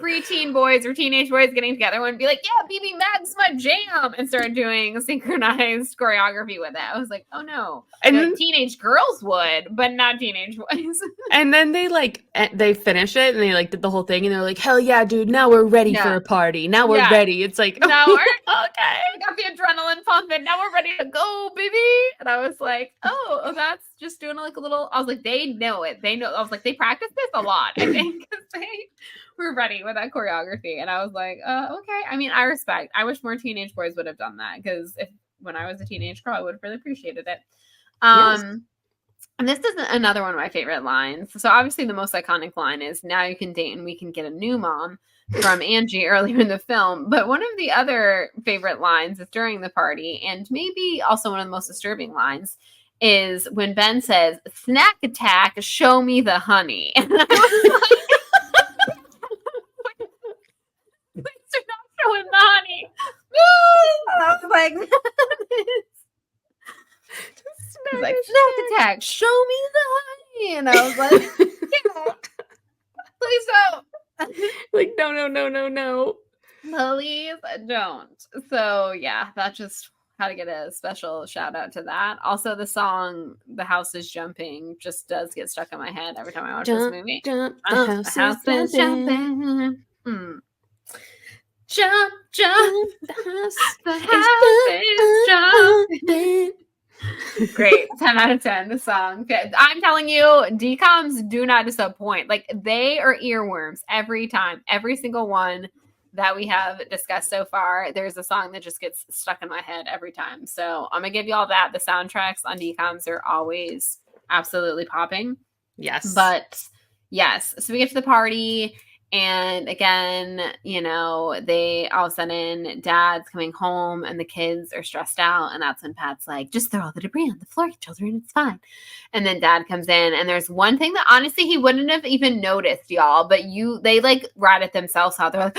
preteen boys or teenage boys getting together and be like, yeah, BB Mac's my jam, and start doing synchronized choreography with it. I was like, oh no. And then teenage girls would, but not teenage boys. And then they finish it and they like did the whole thing and they're like, hell yeah, dude, now we're ready for a party. Now we're ready. It's like, now we're okay. We got the adrenaline pumping. Now we're ready to go, baby. And I was like, oh, that's just doing like a little, I was like, they know it. They know. I was like, they practice this a lot, I think, because they were ready with that choreography. And I was like, okay. I mean, I respect. I wish more teenage boys would have done that, because when I was a teenage girl, I would have really appreciated it. Yes. And this is another one of my favorite lines. So obviously the most iconic line is, now you can date and we can get a new mom, from Angie earlier in the film. But one of the other favorite lines is during the party, and maybe also one of the most disturbing lines, is when Ben says, snack attack, show me the honey. And I was like, please do not show him the honey. And I was like, he's like, snack attack, show me the honey. And I was like, yeah, please don't. Like, no. Please don't. So yeah, that just had to get a special shout out to that. Also, the song "The House Is Jumping" just does get stuck in my head every time I watch this movie. The house is jumping. Jump, the house is jumping. Great. 10 out of 10. The song. I'm telling you, Dcoms do not disappoint. Like, they are earworms every time. Every single one that we have discussed so far, there's a song that just gets stuck in my head every time. So I'm going to give you all that. The soundtracks on Dcoms are always absolutely popping. Yes. But yes, so we get to the party. And again, you know, they all of a sudden, Dad's coming home and the kids are stressed out. And that's when Pat's like, just throw all the debris on the floor, children, it's fine. And then Dad comes in and there's one thing that honestly he wouldn't have even noticed, y'all. But they like rat at themselves out. They're like,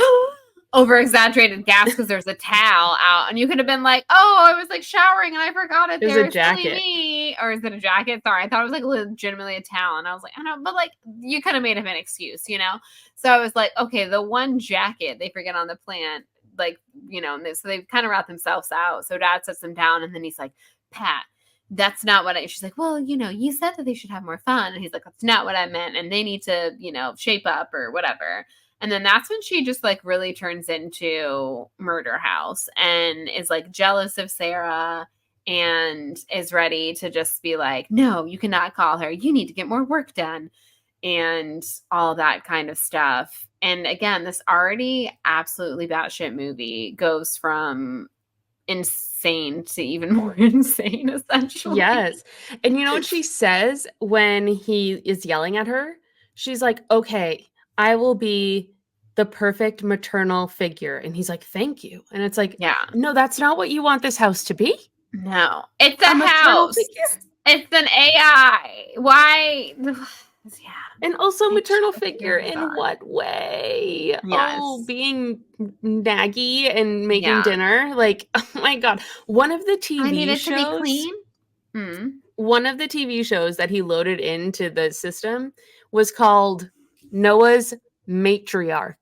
over exaggerated gas because there's a towel out. And you could have been like, oh, I was like showering and I forgot it. It was there. a jacket. Me. Or is it a jacket? Sorry, I thought it was like legitimately a towel. And I was like, I don't know, but like you could have made him an excuse, you know? So I was like, okay, the one jacket they forget on the plant, like, you know, so they've kind of rat themselves out. So Dad sets them down and then he's like, Pat, that's not what she's like, well, you know, you said that they should have more fun. And he's like, that's not what I meant. And they need to, you know, shape up or whatever. And then that's when she just like really turns into Murder House and is like jealous of Sarah and is ready to just be like, no, you cannot call her. You need to get more work done and all that kind of stuff. And again, this already absolutely batshit movie goes from insane to even more insane, essentially. Yes. And you know what she says when he is yelling at her? She's like, okay, I will be the perfect maternal figure. And he's like, thank you. And it's like, yeah, no, that's not what you want this house to be. No, it's a house. It's an AI. Why? Yeah. And also maternal figure in what way? Yes. Oh, being naggy and making dinner. Like, oh my God. One of the TV I need it shows. To be clean. One of the TV shows that he loaded into the system was called Noah's Matriarch.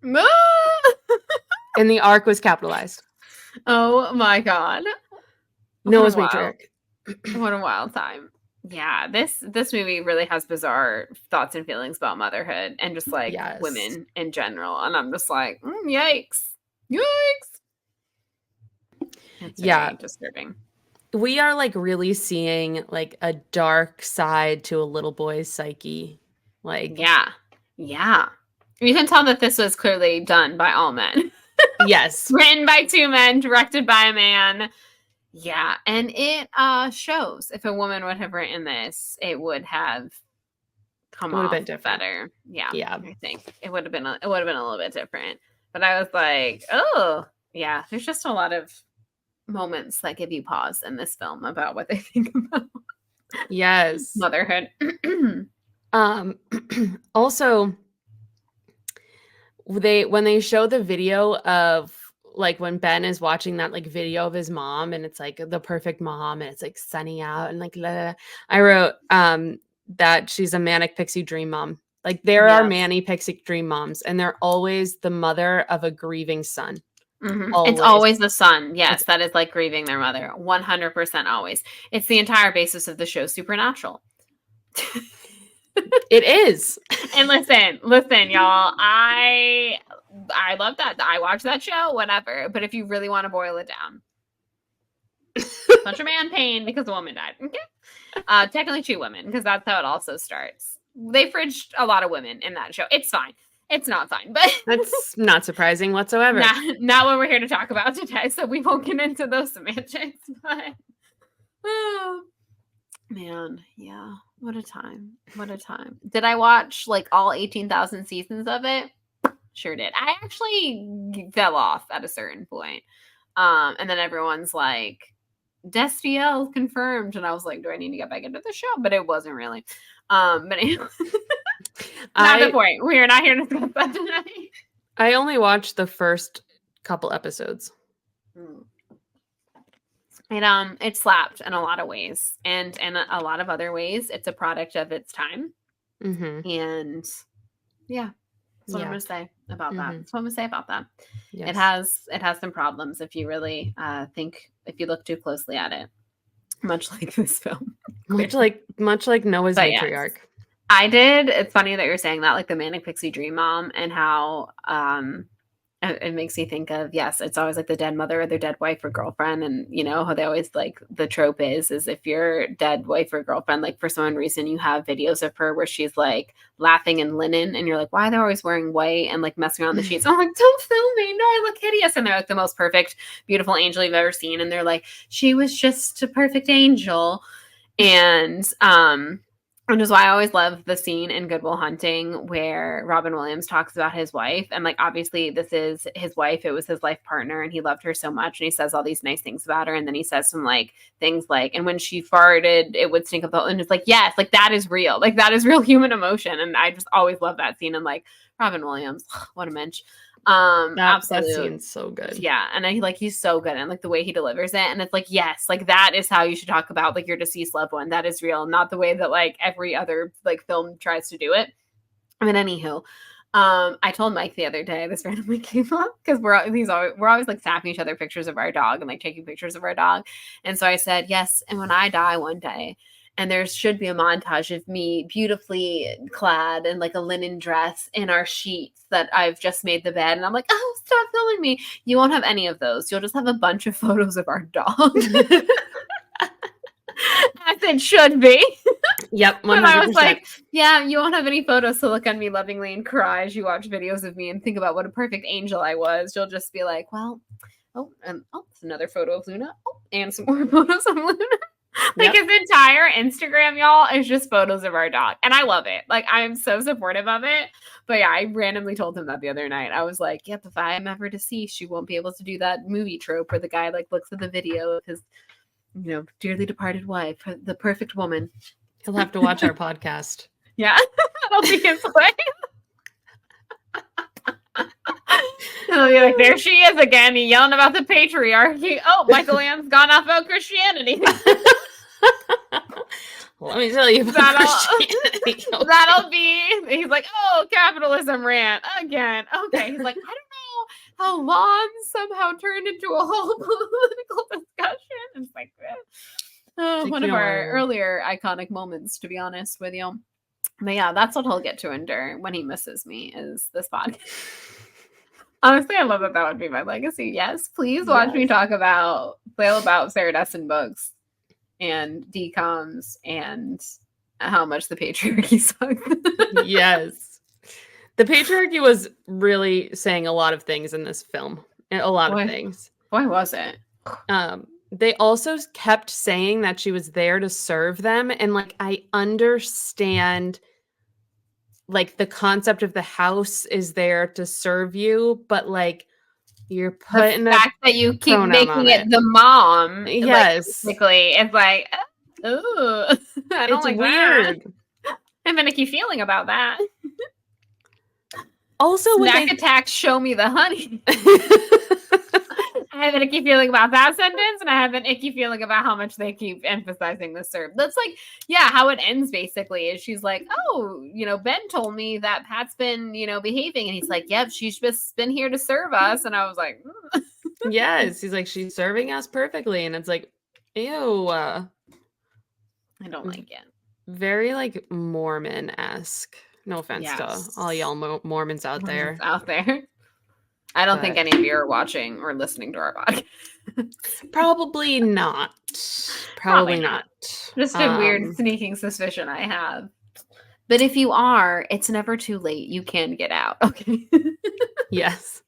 And the arc was capitalized. Oh my God. Noah's Matriarch. What a wild time. Yeah, this movie really has bizarre thoughts and feelings about motherhood and just like women in general. And I'm just like, yikes. It's very disturbing. We are like really seeing like a dark side to a little boy's psyche. Like, yeah. You can tell that this was clearly done by all men. Yes. Written by two men, directed by a man. Yeah, and it shows. If a woman would have written this, it would have come off better. Yeah, I think it would have been a little bit different. But I was like, oh, yeah. There's just a lot of moments that give you pause in this film about what they think about motherhood. Also, when they show the video of like when Ben is watching that like video of his mom and it's like the perfect mom and it's like sunny out and like blah, blah, blah. I wrote that she's a manic pixie dream mom. Like there are manic pixie dream moms and they're always the mother of a grieving son. It's always the son. Yes, that is like grieving their mother. 100% always. It's the entire basis of the show Supernatural. It is. And listen, y'all. I love that. I watch that show, whatever. But if you really want to boil it down, bunch of man pain because a woman died. Okay. Technically two women, because that's how it also starts. They fridged a lot of women in that show. It's fine. It's not fine, but that's not surprising whatsoever. Not what we're here to talk about today, so we won't get into those semantics. But oh man, yeah. What a time. Did I watch like all 18,000 seasons of it? Sure did. I actually fell off at a certain point. And then everyone's like, Despiel confirmed. And I was like, do I need to get back into the show? But it wasn't really. But anyway, not the point. We are not here to discuss that tonight. I only watched the first couple episodes. It slapped in a lot of ways, and in a lot of other ways, it's a product of its time. And yeah, that's what I'm going to say about that. That's what I'm going to say about that. Yes. It has some problems if you really if you look too closely at it, much like this film, much like Noah's Matriarch. Yes. I did. It's funny that you're saying that, like the manic pixie dream mom, and how It makes me think of, yes, it's always like the dead mother or their dead wife or girlfriend. And you know how they always like the trope is if your dead wife or girlfriend, like for some reason you have videos of her where she's like laughing in linen and you're like, why are they always wearing white and like messing around the sheets? I'm like, don't film me. No, I look hideous. And they're like the most perfect, beautiful angel you've ever seen. And they're like, she was just a perfect angel. And is why I always love the scene in Good Will Hunting where Robin Williams talks about his wife. And like, obviously this is his wife. It was his life partner and he loved her so much. And he says all these nice things about her. And then he says some like things like, and when she farted, it would stink up the, and it's like, yes, like that is real. Like that is real human emotion. And I just always love that scene. And like Robin Williams, what a mensch. That scene's so good. Yeah, and he's so good, and like the way he delivers it, and it's like, yes, like that is how you should talk about like your deceased loved one. That is real, not the way that like every other like film tries to do it. I mean, anywho, I told Mike the other day, this randomly came up because we're always like snapping each other pictures of our dog and like taking pictures of our dog, and so I said yes, and when I die one day. And there should be a montage of me beautifully clad in like a linen dress in our sheets that I've just made the bed. And I'm like, oh, stop filming me. You won't have any of those. You'll just have a bunch of photos of our dog. As it should be. Yep, 100%. And I was like, yeah, you won't have any photos to look on me lovingly and cry as you watch videos of me and think about what a perfect angel I was. You'll just be like, well, it's another photo of Luna. Oh, and some more photos of Luna. Like his entire Instagram, y'all, is just photos of our dog. And I love it. Like, I am so supportive of it. But yeah, I randomly told him that the other night. I was like, yep, if I am ever deceased, you won't be able to do that movie trope where the guy like looks at the video of his, you know, dearly departed wife, the perfect woman. He'll have to watch our podcast. Yeah, that'll be his way. He'll be like, there she is again, yelling about the patriarchy. Oh, Michael Ann's gone off about Christianity. Let me tell you about Christianity. That'll be, he's like, oh, capitalism rant again. Okay. He's like, I don't know how Lon somehow turned into a whole political discussion. It's like, one of our earlier iconic moments, to be honest with you. But yeah, that's what he'll get to endure when he misses me, is this podcast. Honestly, I love that would be my legacy. Yes, please watch me talk about Sarah Dessen books and Dcoms and how much the patriarchy sucked. Yes. The patriarchy was really saying a lot of things in this film. A lot of things. Why was it? They also kept saying that she was there to serve them. And like, I understand like the concept of the house is there to serve you, but like you're putting the fact that you keep making it the mom. Yes. Like, basically, it's like, oh, I don't like weird. That. I have an icky feeling about that. Also, snack attacks, show me the honey. I have an icky feeling about that sentence, and I have an icky feeling about how much they keep emphasizing the serve. That's like, yeah, how it ends basically is she's like, oh, you know, Ben told me that Pat's been, you know, behaving, and he's like, yep, she's just been here to serve us, and I was like, yes, he's like, she's serving us perfectly, and it's like, ew. I don't like it. Very like Mormon-esque. No offense to all y'all Mormons out there. I don't think any of you are watching or listening to our podcast. Probably not. Probably not. Just a weird sneaking suspicion I have. But if you are, it's never too late. You can get out. Okay. Yes.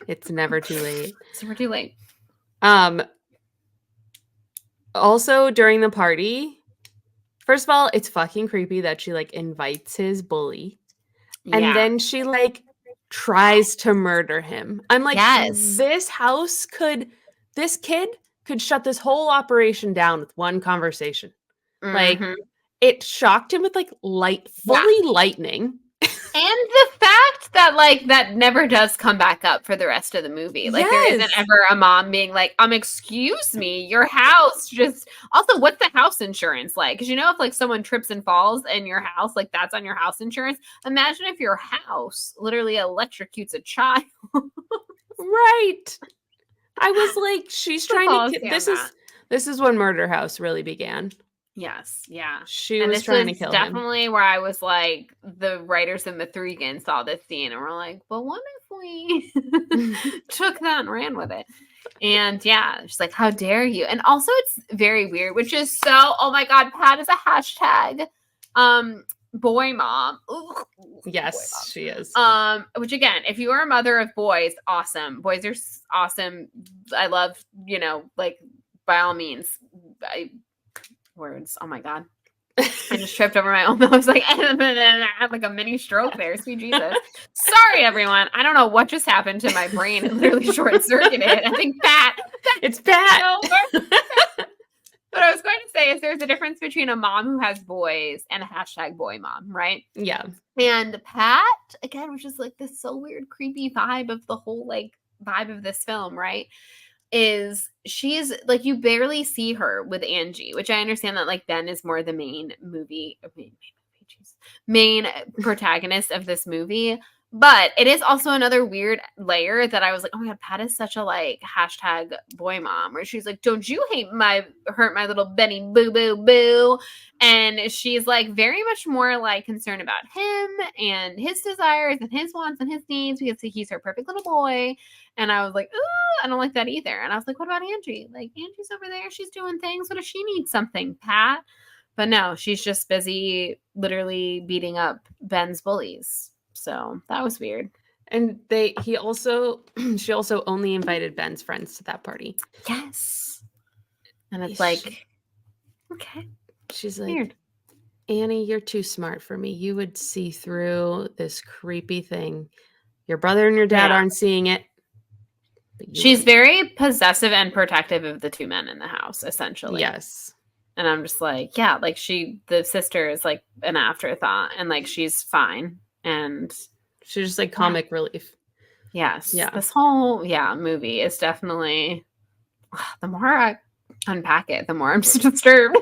It's never too late. It's never too late. Also, during the party, first of all, it's fucking creepy that she like invites his bully. Yeah. And then she like tries to murder him. I'm like, yes. This kid could shut this whole operation down with one conversation. Mm-hmm. Like, it shocked him with like fully lightning. And the fact that like that never does come back up for the rest of the movie. Like there isn't ever a mom being like, excuse me, your house just also what's the house insurance like? Because you know, if like someone trips and falls in your house, like that's on your house insurance. Imagine if your house literally electrocutes a child. Right. I was like, she's trying to this is when Murder House really began. Yes, yeah. She And was this trying to was kill him. definitely where I was like, the writers in Mithrigan saw this scene and were like, well, what if we took that and ran with it? And yeah, she's like, how dare you? And also it's very weird, which is so, oh my God, Pat is a hashtag boy mom. Ooh, Yes, boy mom. she is. Which again, if you are a mother of boys, awesome. Boys are awesome. I love, like by all means, words. Oh my God. I just tripped over my own. I was like, I had like a mini stroke there. Sweet Jesus. Sorry, everyone. I don't know what just happened to my brain. It literally short circuited. I think Pat. It's Pat. What I was going to say is there's a difference between a mom who has boys and a hashtag boy mom, right? Yeah. And Pat, again, which is like this so weird, creepy vibe of the whole like vibe of this film, right? She's like, you barely see her with Angie, which I understand that like Ben is more the main protagonist of this movie. But it is also another weird layer that I was like, oh my God, Pat is such a like hashtag boy mom, where she's like, don't you hurt my little Benny boo boo boo. And she's like very much more like concerned about him and his desires and his wants and his needs because he's her perfect little boy. And I was like, ooh, I don't like that either. And I was like, what about Angie? Like, Angie's over there. She's doing things. What if she needs something, Pat? But no, she's just busy literally beating up Ben's bullies. So that was weird. And she also only invited Ben's friends to that party. Yes. And it's like, okay. She's like, weird. Annie, you're too smart for me. You would see through this creepy thing. Your brother and your dad aren't seeing it. She's very possessive and protective of the two men in the house, essentially. Yes. And I'm just like, yeah, like the sister is like an afterthought and like she's fine. And she's just like comic relief. Yes. Yeah. This whole movie is definitely, the more I unpack it, the more I'm disturbed.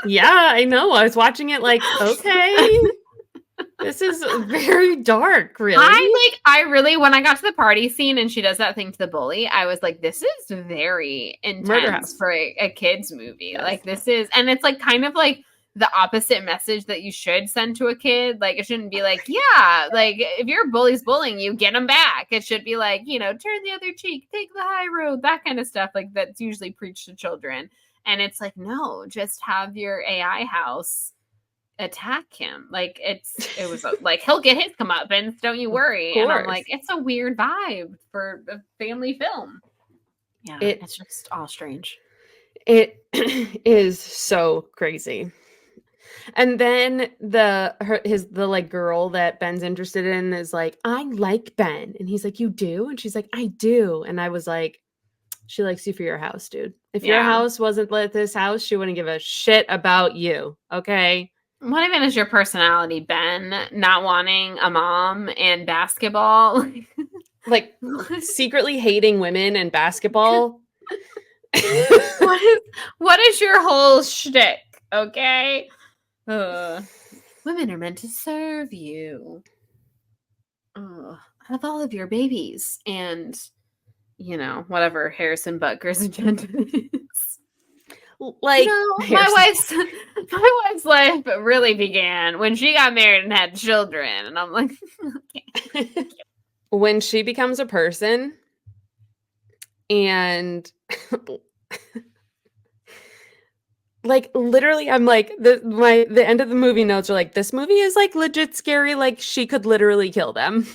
Yeah, I know. I was watching it like, okay. This is very dark, really. I really, when I got to the party scene and she does that thing to the bully, I was like, this is very intense for a kid's movie. Yes. Like this is, and it's like kind of like the opposite message that you should send to a kid. Like it shouldn't be like, yeah, like if your bully's bullying you, get them back. It should be like, turn the other cheek, take the high road, that kind of stuff. Like that's usually preached to children. And it's like, no, just have your AI house attack him. Like it was like he'll get his comeuppance, don't you worry. And I'm like, it's a weird vibe for a family film. Yeah, it's just all strange. It is so crazy. And then the like girl that Ben's interested in is like, I like Ben. And he's like, you do? And she's like, I do. And I was like, she likes you for your house, dude. If your house wasn't like this house, she wouldn't give a shit about you. Okay. What even is your personality, Ben? Not wanting a mom and basketball? Like secretly hating women and basketball? What is your whole shtick? Okay. Women are meant to serve you. Have all of your babies and, whatever Harrison Butker's agenda is. Like my wife's life really began when she got married and had children, and I'm like, okay. When she becomes a person, and like literally, I'm like the end of the movie notes are like, this movie is like legit scary. Like she could literally kill them.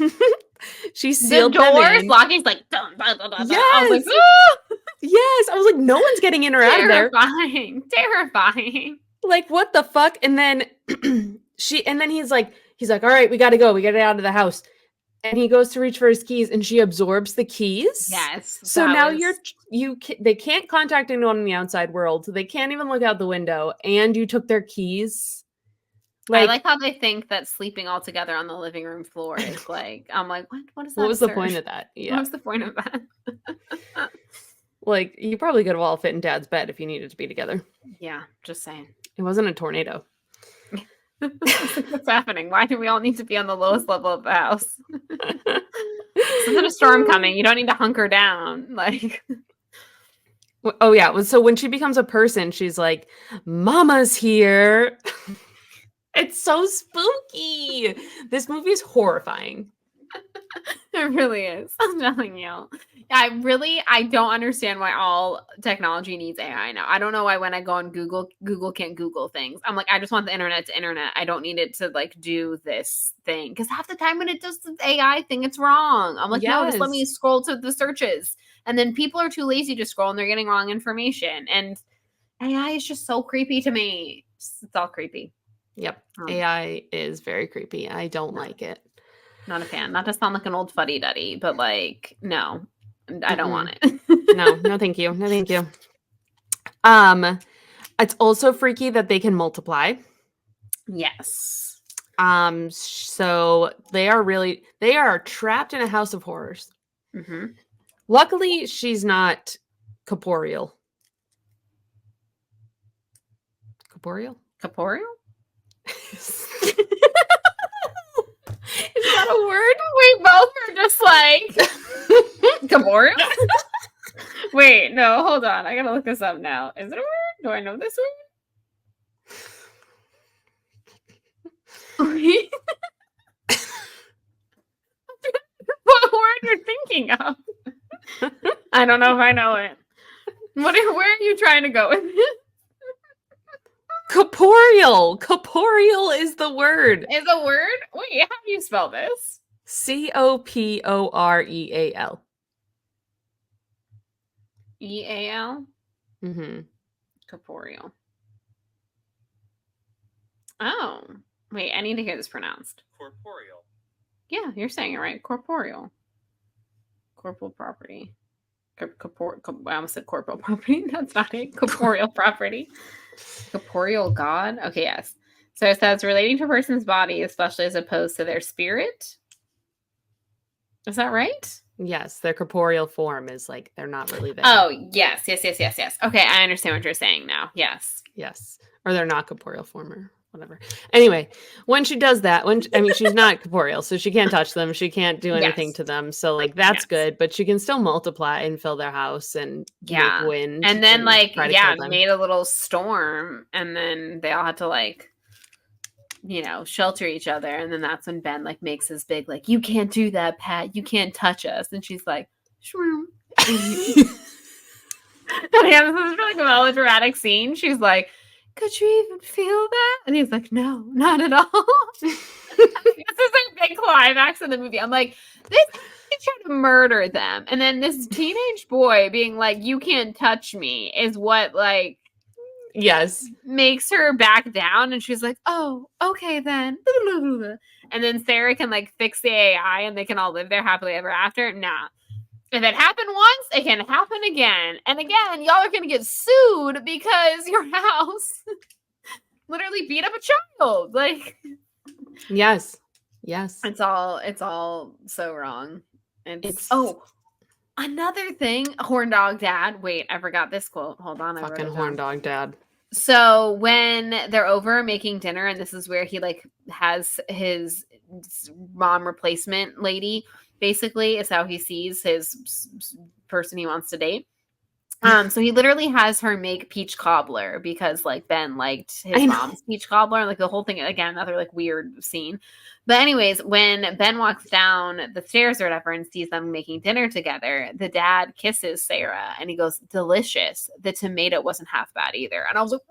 She sealed the doors, them in. Lockie's like, dun, dun, dun, dun. Yes. I was like, ah! Yes. I was like, no one's getting in or out of there. Terrifying. Like, what the fuck? And then he's like, all right, we got to go. We got to get out of the house. And he goes to reach for his keys and she absorbs the keys. Yes. So now they can't contact anyone in the outside world. So they can't even look out the window. And you took their keys. I like how they think that sleeping all together on the living room floor is like, I'm like, what is that? What was the point of that? Yeah. What was the point of that? Like, you probably could have all fit in Dad's bed if you needed to be together. Yeah, just saying. It wasn't a tornado. What's happening? Why do we all need to be on the lowest level of the house? Isn't a storm coming? You don't need to hunker down. Like, Oh yeah. So when she becomes a person, she's like, "Mama's here." It's so spooky. This movie is horrifying. It really is. I'm telling you. I don't understand why all technology needs AI now. I don't know why when I go on Google can't Google things. I'm like, I just want the internet to internet. I don't need it to like do this thing. Because half the time when it does the AI thing, it's wrong. I'm like, no, just let me Yes. scroll to the searches. And then people are too lazy to scroll and they're getting wrong information. And AI is just so creepy to me. It's all creepy. Yep. AI is very creepy. I don't No. like it. Not a fan. Not to sound like an old fuddy-duddy, but like, no, I don't want it. No, thank you. No, thank you. It's also freaky that they can multiply. Yes. So they are trapped in a house of horrors. Mm-hmm. Luckily, she's not corporeal. Corporeal? Corporeal? Is that a word? We both are just like corporeal. Wait, no, hold on. I gotta look this up now. Is it a word? Do I know this word? What word you're thinking of? I don't know if I know it. Where are you trying to go with it? Corporeal. Corporeal is the word. Is a word? Wait, how do you spell this? Coporeal. EAL? Mm-hmm. Corporeal. Oh. Wait, I need to hear this pronounced. Corporeal. Yeah, you're saying it right. Corporeal. Corporeal property. I almost said corporeal property. That's not it. Corporeal property. Corporeal god? Okay, yes. So it says relating to a person's body, especially as opposed to their spirit. Is that right? Yes, their corporeal form is like they're not really there. Oh, yes. Okay, I understand what you're saying now. Yes. Yes. Or they're not corporeal form or whatever. Anyway, when she does that, she's not corporeal, so she can't touch them. She can't do anything to them. So like that's good, but she can still multiply and fill their house and make wind. And then made a little storm, and then they all had to like, shelter each other. And then that's when Ben like makes his big like, you can't do that, Pat. You can't touch us. And she's like, shroom. And yeah, this is like a melodramatic scene. She's like, could you even feel that? And he's like, no, not at all. This is a big climax in the movie. I'm like, this is trying to murder them. And then this teenage boy being like, you can't touch me is what like makes her back down. And she's like, oh, okay then. And then Sarah can like fix the AI and they can all live there happily ever after. Nah. If it happened once, it can happen again. And again, y'all are going to get sued because your house literally beat up a child. Like, yes. It's all so wrong. Another thing, horn dog dad. Wait, I forgot this quote. Hold on. Fucking horn dog dad. So when they're over making dinner, and this is where he like has his mom replacement lady, basically is how he sees his person he wants to date. So he literally has her make peach cobbler because like Ben liked his mom's peach cobbler. Like the whole thing, again, another like weird scene. But anyways, when Ben walks down the stairs or whatever and sees them making dinner together, the dad kisses Sarah and he goes, delicious. The tomato wasn't half bad either. And I was like,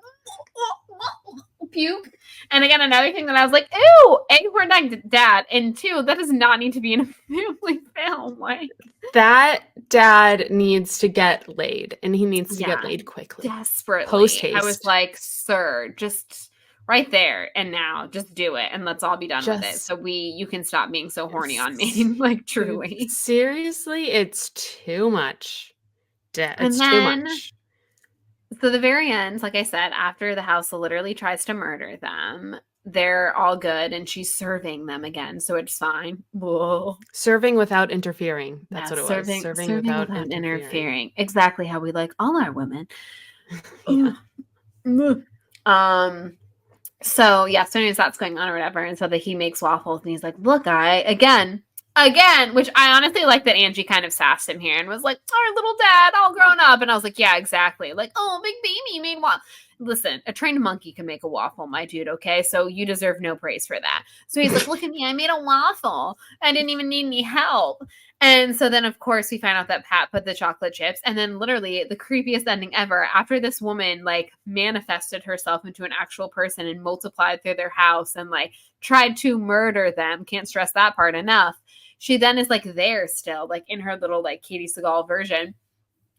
puke. And again, another thing that I was like, ew, egg horn dad. And two, that does not need to be in a family film. Like that dad needs to get laid, and he needs to get laid quickly. Desperately. Post haste. I was like, sir, just right there and now, just do it and let's all be done with it. So you can stop being so horny on me. Like truly. Seriously, it's too much. It's too much. So the very end, like I said, after the house literally tries to murder them, they're all good and she's serving them again. So it's fine. Whoa. Serving without interfering. That's what it was. Serving without interfering. Exactly how we like all our women. Yeah. So anyways, that's going on or whatever. And so that he makes waffles and he's like, look, again, Again, which I honestly like that Angie kind of sassed him here and was like, our little dad all grown up. And I was like, yeah, exactly. Like, oh, big baby made waffle. Listen, a trained monkey can make a waffle, my dude, okay? So you deserve no praise for that. So he's like, look at me, I made a waffle. I didn't even need any help. And so then, of course, we find out that Pat put the chocolate chips. And then literally the creepiest ending ever, after this woman, like, manifested herself into an actual person and multiplied through their house and, like, tried to murder them. Can't stress that part enough. She then is, like, there still, like, in her little, like, Katie Seagal version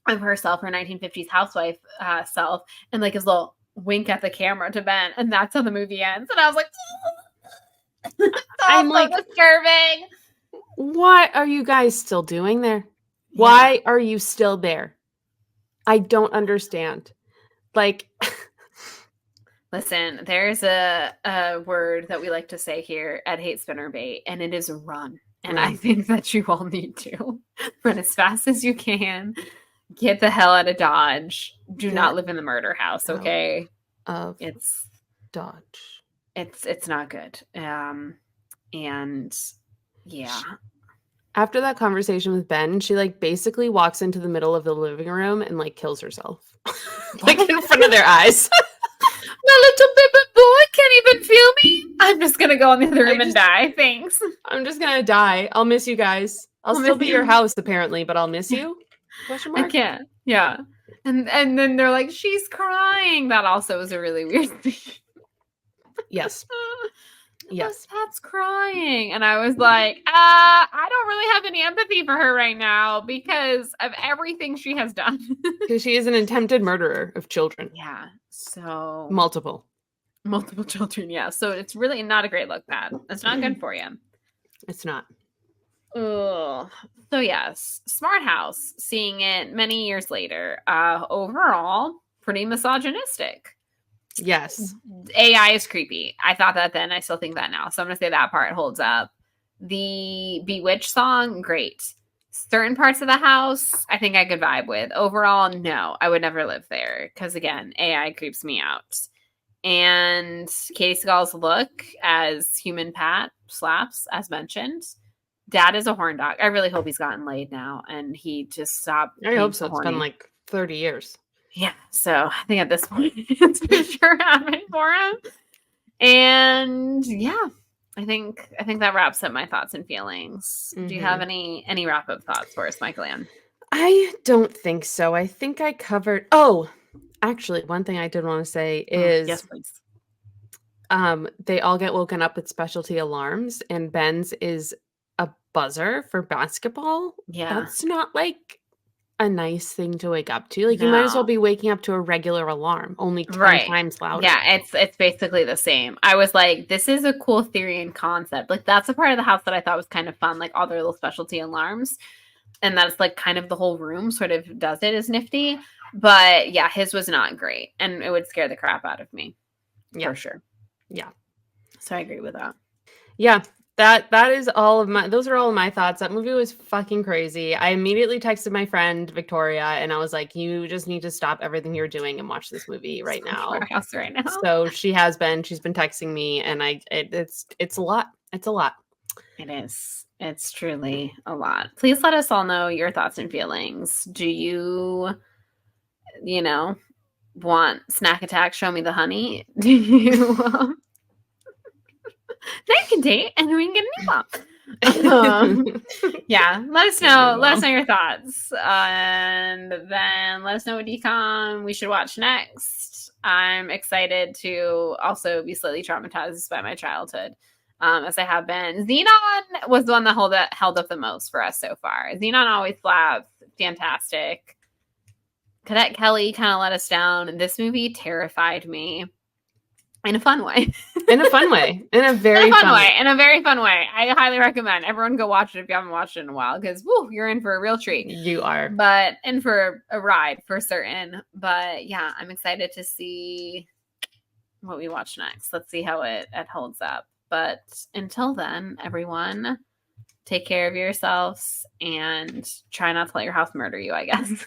of herself, her 1950s housewife self, and, like, his little wink at the camera to Ben. And that's how the movie ends. And I was like, I'm so like, disturbing. What are you guys still doing there? Yeah. Why are you still there? I don't understand. Like, listen, there's a word that we like to say here at Hate Spinnerbait, and it is run. And I think that you all need to run as fast as you can. Get the hell out of Dodge. Do not live in the murder house, okay? It's Dodge. It's not good. And yeah. After that conversation with Ben, she, like, basically walks into the middle of the living room and, like, kills herself. Like, in front of their eyes. My little baby boy can't even feel me. I'm just gonna go in the other room and die. Thanks. I'm just gonna die. I'll miss you guys. I'll still be at your house, apparently, but I'll miss you? Question mark? I can't. Yeah. And then they're like, she's crying. That also was a really weird thing. Yes. Yes. Pat's crying. And I was like, I don't really have any empathy for her right now because of everything she has done. Because she is an attempted murderer of children. Yeah. So multiple children. Yeah. So it's really not a great look, Pat. It's not good for you. It's not. Ugh. So yes, Smart House, seeing it many years later, overall pretty misogynistic. Yes. AI is creepy. I thought that then. I still think that now. So I'm going to say that part holds up. The Bewitched song, great. Certain parts of the house, I think I could vibe with. Overall, no. I would never live there. Because again, AI creeps me out. And Katie Seagal's look as human Pat slaps, as mentioned. Dad is a horn dog. I really hope he's gotten laid now. And he just stopped. I hope so. It's been like 30 years. Yeah, so I think at this point it's for sure happening for him. And yeah, I think that wraps up my thoughts and feelings. Mm-hmm. Do you have any wrap-up thoughts for us, Michael Ann? I don't think so. I think I covered. Oh, actually, one thing I did want to say is yes, please. They all get woken up with specialty alarms, and Ben's is a buzzer for basketball. Yeah, that's not like a nice thing to wake up to. Like, you might as well be waking up to a regular alarm, only 10 times louder. Yeah, it's basically the same. I was like, this is a cool theory and concept. Like, that's a part of the house that I thought was kind of fun, like all their little specialty alarms. And that's like kind of the whole room sort of does it is nifty. But yeah, his was not great. And it would scare the crap out of me. Yeah. For sure. Yeah. So I agree with that. Yeah. That is all of those are all of my thoughts. That movie was fucking crazy. I immediately texted my friend Victoria and I was like, you just need to stop everything you're doing and watch this movie right now. Right now. So she's been texting me and it's a lot. It's a lot. It is. It's truly a lot. Please let us all know your thoughts and feelings. Do you want Snack Attack, Show Me the Honey? Do you Night can date and we can get a new mom. Yeah, let us know. Let us know your thoughts, and then let us know what Dcom we should watch next. I'm excited to also be slightly traumatized by my childhood, as I have been. Xenon was the one that held up the most for us so far. Xenon always slaps, fantastic. Cadet Kelly kind of let us down, and this movie terrified me. In a fun way. In a fun way. In a very fun way. In a very fun way. I highly recommend everyone go watch it if you haven't watched it in a while, because you're in for a real treat. You are. But in for a ride for certain. But yeah, I'm excited to see what we watch next. Let's see how it holds up. But until then, everyone, take care of yourselves and try not to let your house murder you, I guess.